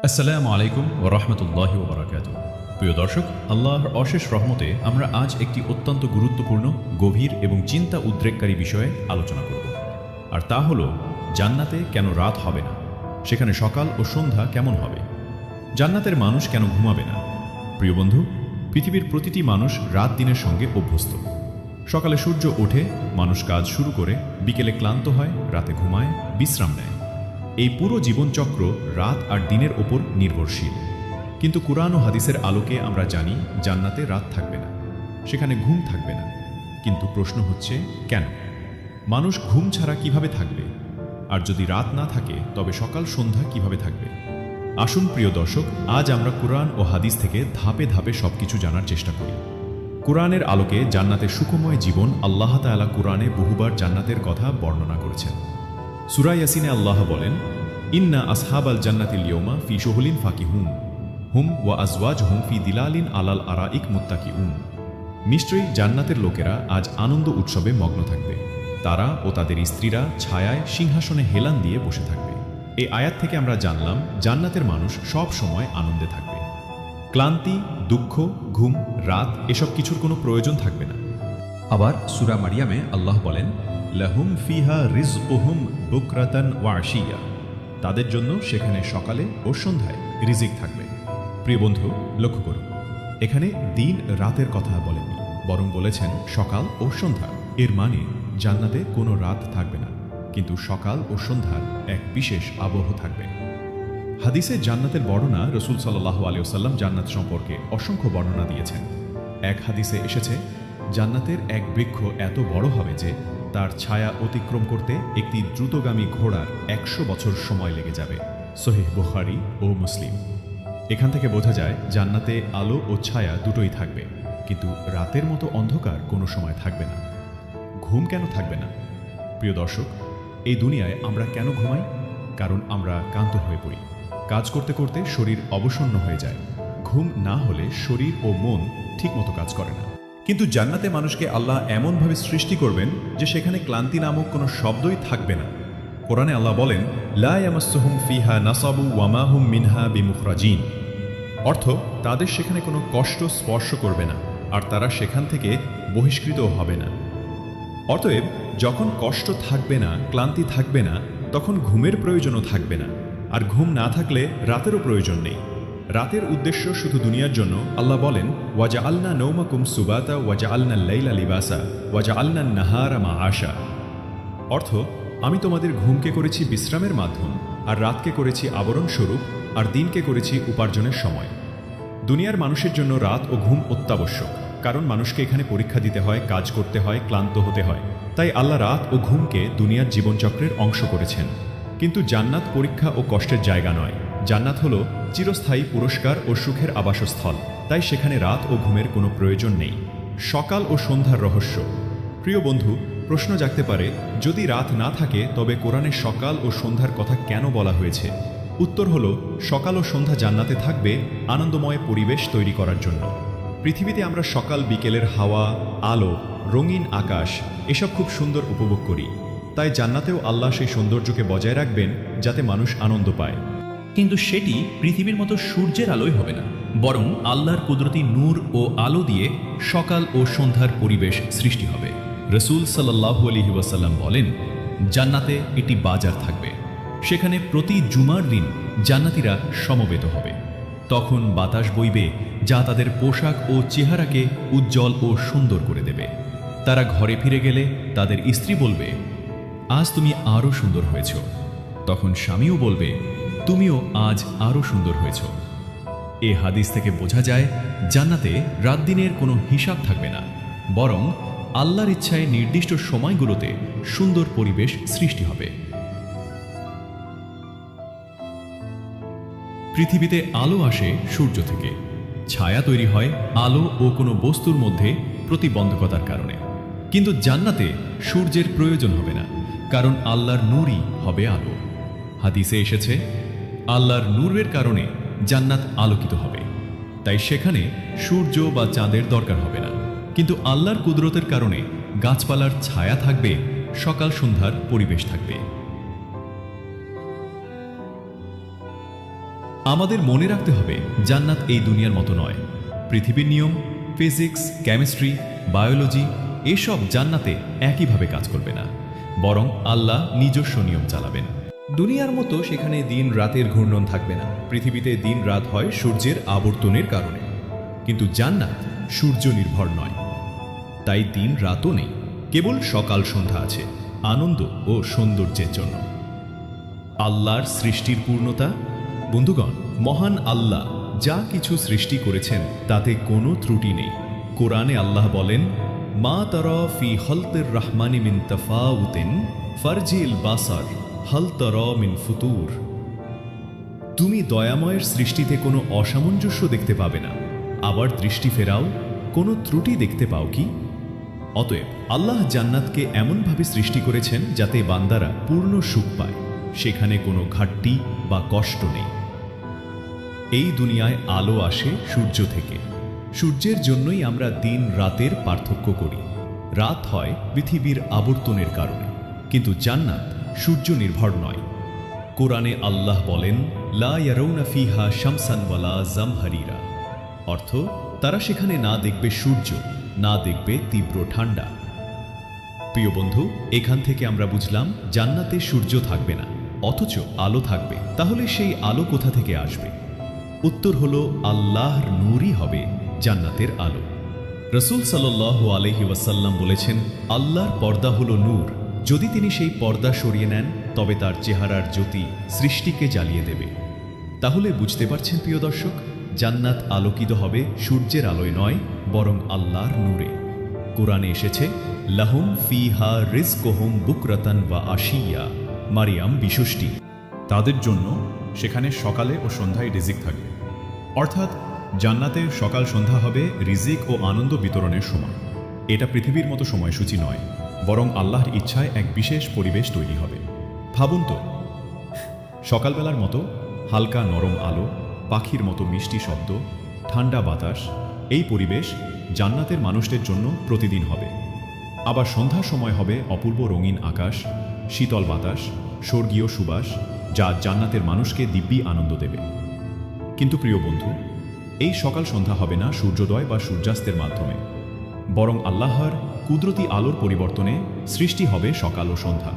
আসসালামু আলাইকুম ওয়া রাহমাতুল্লাহি ওয়া বারাকাতুহু। প্রিয় দর্শক, আল্লাহর অশেষ রহমতে আমরা আজ একটি অত্যন্ত গুরুত্বপূর্ণ, গভীর এবং চিন্তা উদ্রেককারী বিষয়ে আলোচনা করব। আর তা হলো জান্নাতে কেন রাত হবে না, সেখানে সকাল ও সন্ধ্যা কেমন হবে, জান্নাতের মানুষ কেন ঘুমাবে না। প্রিয় বন্ধু, পৃথিবীর প্রতিটি মানুষ রাত দিনের সঙ্গে অভ্যস্ত। সকালে সূর্য ওঠে, মানুষ কাজ শুরু করে, বিকেলে ক্লান্ত হয়, রাতে ঘুমায়, বিশ্রাম নেয়। এই পুরো জীবনচক্র রাত আর দিনের ওপর নির্ভরশীল। কিন্তু কুরআন ও হাদিসের আলোকে আমরা জানি জান্নাতে রাত থাকবে না, সেখানে ঘুম থাকবে না। কিন্তু প্রশ্ন হচ্ছে, কেন? মানুষ ঘুম ছাড়া কিভাবে থাকবে? আর যদি রাত না থাকে তবে সকাল সন্ধ্যা কিভাবে থাকবে? আসুন প্রিয় দর্শক, আজ আমরা কুরআন ও হাদিস থেকে ধাপে ধাপে সবকিছু জানার চেষ্টা করি। কুরআনের আলোকে জান্নাতের সুখময় জীবন। আল্লাহ তাআলা কুরআনে বহুবার জান্নাতের কথা বর্ণনা করেছেন। সূরা ইয়াসিনে আল্লাহ বলেন, ইন্না আসহাবাল জান্নাতিল ইয়াওমা ফি শুহুলিন ফাকিহুন হুম ওয়া আজওয়াজহুম ফি দিলালিন আলাল আরাইক মুত্তাকিউন। নিশ্চয়ই জান্নাতের লোকেরা আজ আনন্দ উৎসবে মগ্ন থাকবে। তারা ও তাদের স্ত্রীরা ছায়ায় সিংহাসনে হেলান দিয়ে বসে থাকবে। এই আয়াত থেকে আমরা জানলাম জান্নাতের মানুষ সব সময় আনন্দে থাকবে। ক্লান্তি, দুঃখ, ঘুম, রাত এসব কিছুর কোনো প্রয়োজন থাকবে না। আবার সূরা মারিয়ামে আল্লাহ বলেন, লাহুম ফিহা রিজকুহুম বুকরাতান ওয়া আশিয়া। তাদের জন্য সেখানে সকালে ও সন্ধ্যায় রিজিক থাকবে। প্রিয় বন্ধু, লক্ষ্য করুন, এখানে দিন রাতের কথা বলেননি, বরং বলেছেন সকাল ও সন্ধ্যা। এর মানে জান্নাতে কোনো রাত থাকবে না, কিন্তু সকাল ও সন্ধ্যার এক বিশেষ আবহ থাকবে। হাদিসে জান্নাতের বর্ণনা, রাসূল সাল্লাল্লাহু আলাইহি ওয়াসাল্লাম জান্নাত সম্পর্কে অসংখ্য বর্ণনা দিয়েছেন। এক হাদিসে এসেছে, জান্নাতের এক বৃক্ষ এত বড় হবে যে তার ছায়া অতিক্রম করতে একটি দ্রুতগামী ঘোড়ার 100 বছর সময় লেগে যাবে। সহিহ বুখারী ও মুসলিম। এখান থেকে বোঝা যায় জান্নাতে আলো ও ছায়া দুটোই থাকবে, কিন্তু রাতের মতো অন্ধকার কোনো সময় থাকবে না। ঘুম কেন থাকবে না? প্রিয় দর্শক, এই দুনিয়ায় আমরা কেন ঘুমাই? কারণ আমরা ক্লান্ত হয়ে পড়ি। কাজ করতে করতে শরীর অবসন্ন হয়ে যায়। ঘুম না হলে শরীর ও মন ঠিকমতো কাজ করে না। কিন্তু জান্নাতে মানুষকে আল্লাহ এমনভাবে সৃষ্টি করবেন যে সেখানে ক্লান্তি নামক কোনো শব্দই থাকবে না। কোরআনে আল্লাহ বলেন, লা ইয়ামাসসুহুম ফিহা নাসাবু ওয়া মা হুম মিনহা বিমুখরাজিন। অর্থ, তাদের সেখানে কোনো কষ্ট স্পর্শ করবে না, আর তারা সেখান থেকে বহিষ্কৃতও হবে না। অতএব যখন কষ্ট থাকবে না, ক্লান্তি থাকবে না, তখন ঘুমের প্রয়োজনও থাকবে না। আর ঘুম না থাকলে রাতেরও প্রয়োজন নেই। রাতের উদ্দেশ্য শুধু দুনিয়ার জন্য। আল্লাহ বলেন, ওয়াজআলনা নওমাকুম সুবাতা ওয়াজআলনাল লাইলা লিবাসা ওয়াজআলনান নাহারা মাআশা। অর্থ, আমি তোমাদের ঘুমকে করেছি বিশ্রামের মাধ্যম, আর রাতকে করেছি আবরণ স্বরূপ, আর দিনকে করেছি উপার্জনের সময়। দুনিয়ার মানুষের জন্য রাত ও ঘুম অত্যাবশ্যক, কারণ মানুষকে এখানে পরীক্ষা দিতে হয়, কাজ করতে হয়, ক্লান্ত হতে হয়। তাই আল্লাহ রাত ও ঘুমকে দুনিয়ার জীবনচক্রের অংশ করেছেন। কিন্তু জান্নাত পরীক্ষা ও কষ্টের জায়গা নয়। জান্নাত হলো চিরস্থায়ী পুরস্কার ও সুখের আবাসস্থল। তাই সেখানে রাত ও ঘুমের কোনো প্রয়োজন নেই। সকাল ও সন্ধ্যার রহস্য। প্রিয় বন্ধু, প্রশ্ন জাগতে পারে, যদি রাত না থাকে তবে কোরআনে সকাল ও সন্ধ্যার কথা কেন বলা হয়েছে? উত্তর হলো, সকাল ও সন্ধ্যা জান্নাতে থাকবে আনন্দময় পরিবেশ তৈরি করার জন্য। পৃথিবীতে আমরা সকাল বিকেলের হাওয়া, আলো, রঙিন আকাশ এসব খুব সুন্দর উপভোগ করি। তাই জান্নাতেও আল্লাহ সেই সৌন্দর্যকে বজায় রাখবেন যাতে মানুষ আনন্দ পায়। কিন্তু সেটি পৃথিবীর মতো সূর্যের আলোয় হবে না, বরং আল্লাহর কুদরতি নূর ও আলো দিয়ে সকাল ও সন্ধ্যার পরিবেশ সৃষ্টি হবে। রাসূল সাল্লাল্লাহু আলাইহি ওয়াসাল্লাম বলেন, জান্নাতে একটি বাজার থাকবে। সেখানে প্রতি জুমার দিন জান্নাতীরা সমবেত হবে। তখন বাতাস বইবে যা তাদের পোশাক ও চেহারাকে উজ্জ্বল ও সুন্দর করে দেবে। তারা ঘরে ফিরে গেলে তাদের স্ত্রী বলবে, আজ তুমি আরও সুন্দর হয়েছ। তখন স্বামীও বলবে, তুমিও আজ আরও সুন্দর হয়েছ। এ হাদিস থেকে বোঝা যায় জান্নাতে রাত দিনের কোনো হিসাব থাকবে না, বরং আল্লাহর ইচ্ছায় নির্দিষ্ট সময়গুলোতে সুন্দর পরিবেশ সৃষ্টি হবে। পৃথিবীতে আলো আসে সূর্য থেকে। ছায়া তৈরি হয় আলো ও কোনো বস্তুর মধ্যে প্রতিবন্ধকতার কারণে। কিন্তু জান্নাতে সূর্যের প্রয়োজন হবে না, কারণ আল্লাহর নূরই হবে আলো। হাদিসে এসেছে, আল্লাহর নূরের কারণে জান্নাত আলোকিত হবে। তাই সেখানে সূর্য বা চাঁদের দরকার হবে না। কিন্তু আল্লাহর কুদরতের কারণে গাছপালার ছায়া থাকবে, সকাল সন্ধ্যার পরিবেশ থাকবে। আমাদের মনে রাখতে হবে জান্নাত এই দুনিয়ার মতো নয়। পৃথিবীর নিয়ম, ফিজিক্স, কেমিস্ট্রি, বায়োলজি এসব জান্নাতে একইভাবে কাজ করবে না, বরং আল্লাহ নিজস্ব নিয়ম চালাবেন। দুনিয়ার মতো সেখানে দিন রাতের ঘূর্ণন থাকবে না। পৃথিবীতে দিন রাত হয় সূর্যের আবর্তনের কারণে, কিন্তু জান্নাত সূর্য নির্ভর নয়, তাই দিন রাতও নেই, কেবল সকাল সন্ধ্যা আছে আনন্দ ও সৌন্দর্যের জন্য। আল্লাহর সৃষ্টির পূর্ণতা। বন্ধুগণ, মহান আল্লাহ যা কিছু সৃষ্টি করেছেন তাতে কোনো ত্রুটি নেই। কোরআনে আল্লাহ বলেন, মা তারা ফি খলকির রহমানি মিন তাফাউতিন ফারজিল বাসার হাল তারা মিন ফুতুর। তুমি দয়াময়ের সৃষ্টিতে কোনো অসামঞ্জস্য দেখতে পাবে না, আবার দৃষ্টি ফেরাও, কোনো ত্রুটি দেখতে পাও কি? অতএব আল্লাহ জান্নাতকে এমনভাবে সৃষ্টি করেছেন যাতে বান্দারা পূর্ণ সুখ পায়, সেখানে কোনো ঘাটতি বা কষ্ট নেই। এই দুনিয়ায় আলো আসে সূর্য থেকে। সূর্যের জন্যই আমরা দিন রাতের পার্থক্য করি। রাত হয় পৃথিবীর আবর্তনের কারণে, কিন্তু জান্নাত সূর্য নির্ভর নয়। কোরআনে আল্লাহ বলেন, লা ইয়ারাউনা ফিহা শামসান ওয়ালা জামহারিরা, অর্থ তারা সেখানে না দেখবে সূর্য, না দেখবে তীব্র ঠান্ডা। প্রিয় বন্ধু, এখান থেকে আমরা বুঝলাম জান্নাতে সূর্য থাকবে না, অথচ আলো থাকবে। তাহলে সেই আলো কোথা থেকে আসবে? উত্তর হলো আল্লাহর নূরই হবে জান্নাতের আলো। রসূল সাল্লাল্লাহু আলাইহি ওয়াসাল্লাম বলেছেন, আল্লাহর পর্দা হলো নূর। যদি তিনি সেই পর্দা সরিয়ে নেন তবে তার চেহারার জ্যোতি সৃষ্টিকে জ্বালিয়ে দেবে। তাহলে বুঝতে পারছেন প্রিয় দর্শক, জান্নাত আলোকিত হবে সূর্যের আলোয় নয়, বরং আল্লাহর নূরে। কোরআনে এসেছে, লাহুম ফিহা রিজকুহুম বুকরাতান ওয়া আশিয়া, মারিয়াম ৬২। তাদের জন্য সেখানে সকালে ও সন্ধ্যায় রিজিক থাকবে, অর্থাৎ জান্নাতের সকাল সন্ধ্যা হবে রিজিক ও আনন্দ বিতরণের সময়। এটা পৃথিবীর মতো সময়সূচি নয়, বরং আল্লাহর ইচ্ছায় এক বিশেষ পরিবেশ তৈরি হবে। ভাবুন তো, সকালবেলার মতো হালকা নরম আলো, পাখির মতো মিষ্টি শব্দ, ঠান্ডা বাতাস, এই পরিবেশ জান্নাতের মানুষদের জন্য প্রতিদিন হবে। আবার সন্ধ্যার সময় হবে অপূর্ব রঙিন আকাশ, শীতল বাতাস, স্বর্গীয় সুবাস, যা জান্নাতের মানুষকে দিব্যি আনন্দ দেবে। কিন্তু প্রিয় বন্ধু, এই সকাল সন্ধ্যা হবে না সূর্যোদয় বা সূর্যাস্তের মাধ্যমে, বরং আল্লাহর কুদরতি আলোর পরিবর্তনে সৃষ্টি হবে সকাল ও সন্ধ্যা।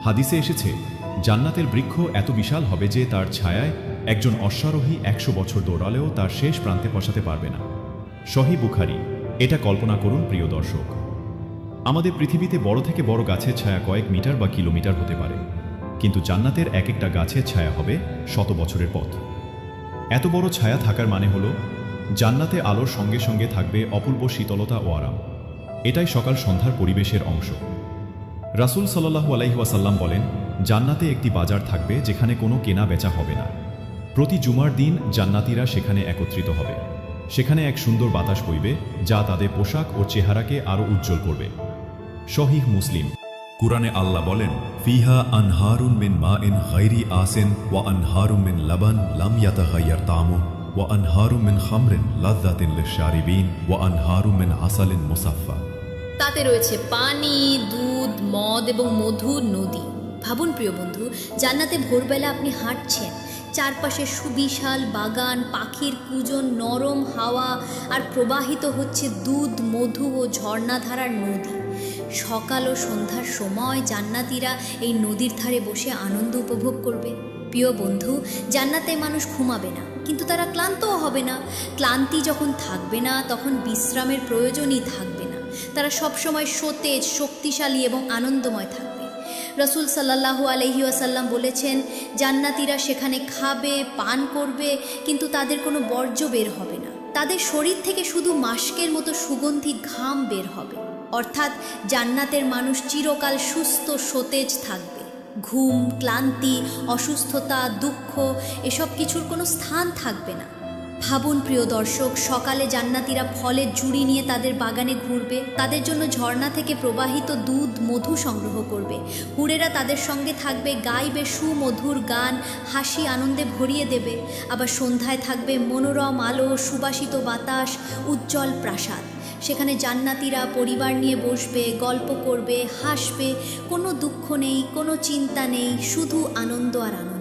হাদিসে এসেছে, জান্নাতের বৃক্ষ এত বিশাল হবে যে তার ছায়ায় একজন অশ্বারোহী ১০০ বছর দৌড়ালেও তার শেষ প্রান্তে পৌঁছাতে পারবে না। সহিহ বুখারী। এটা কল্পনা করুন প্রিয় দর্শক, আমাদের পৃথিবীতে বড় থেকে বড় গাছের ছায়া কয়েক মিটার বা কিলোমিটার হতে পারে, কিন্তু জান্নাতের এক একটা গাছের ছায়া হবে ১০০ বছরের পথ। এত বড় ছায়া থাকার মানে হলো জান্নাতে আলোর সঙ্গে সঙ্গে থাকবে অপূর্ব শীতলতা ও আরাম। এটাই সকাল সন্ধ্যার পরিবেশের অংশ। রাসূল সাল্লাল্লাহু আলাইহি ওয়াসাল্লাম বলেন, জান্নাতে একটি বাজার থাকবে যেখানে কোনো কেনা বেচা হবে না। প্রতি জুমার দিন জান্নাতীরা সেখানে একত্রিত হবে। সেখানে এক সুন্দর বাতাস বইবে, যা তাদের পোশাক ও চেহারাকে আরও উজ্জ্বল করবে। সহিহ মুসলিম। কুরআনে আল্লাহ বলেন, ফিহা আনহারুন মিন মাইন গায়রি আসিন ওয়া আনহারুম মিন লাবান লাম ইয়াতাগায়্যার তা'মুহু ওয়া আনহারুম মিন খামরিন লাযযাতিন লিশ-শারিবিন ওয়া আনহারুম মিন আসালিন মুসাফফা। তাতে রয়েছে পানি, দুধ, মদ এবং মধুর নদী। ভাবুন প্রিয় বন্ধু, জান্নাতে ভোরবেলা আপনি হাঁটছেন, চারপাশে সুবিশাল বাগান, পাখির কুজন, নরম হাওয়া, আর প্রবাহিত হচ্ছে দুধ, মধু ও ঝর্ণাধারার নদী। সকাল ও সন্ধ্যার সময় জান্নাতীরা এই নদীর ধারে বসে আনন্দ উপভোগ করবে। প্রিয় বন্ধু, জান্নাতে মানুষ ঘুমাবে না, কিন্তু তারা ক্লান্তও হবে না। ক্লান্তি যখন থাকবে না, তখন বিশ্রামের প্রয়োজনই থাকবে না। তারা সবসময় সতেজ, শক্তিশালী এবং আনন্দময় থাকবে। রসুল সাল্লাল্লাহু আলাইহি ওয়াসাল্লাম বলেছেন, জান্নাতীরা সেখানে খাবে, পান করবে, কিন্তু তাদের কোনো বর্জ্য বের হবে না। তাদের শরীর থেকে শুধু মাস্কের মতো সুগন্ধি ঘাম বের হবে। অর্থাৎ জান্নাতের মানুষ চিরকাল সুস্থ, সতেজ থাকবে। ঘুম, ক্লান্তি, অসুস্থতা, দুঃখ এসব কিছুর কোনো স্থান থাকবে না। ভাবুন প্রিয় দর্শক, সকালে জান্নাতীরা ফলের ঝুড়ি নিয়ে তাদের বাগানে ঘুরবে, তাদের জন্য ঝর্ণা থেকে প্রবাহিত দুধ, মধু সংগ্রহ করবে। হুরেরা তাদের সঙ্গে থাকবে, গাইবে সুমধুর গান, হাসি আনন্দে ভরিয়ে দেবে। আবার সন্ধ্যায় থাকবে মনোরম আলো, সুবাসিত বাতাস, উজ্জ্বল প্রাসাদ। সেখানে জান্নাতীরা পরিবার নিয়ে বসবে, গল্প করবে, হাসবে। কোনো দুঃখ নেই, কোনো চিন্তা নেই, শুধু আনন্দ আর আনন্দ।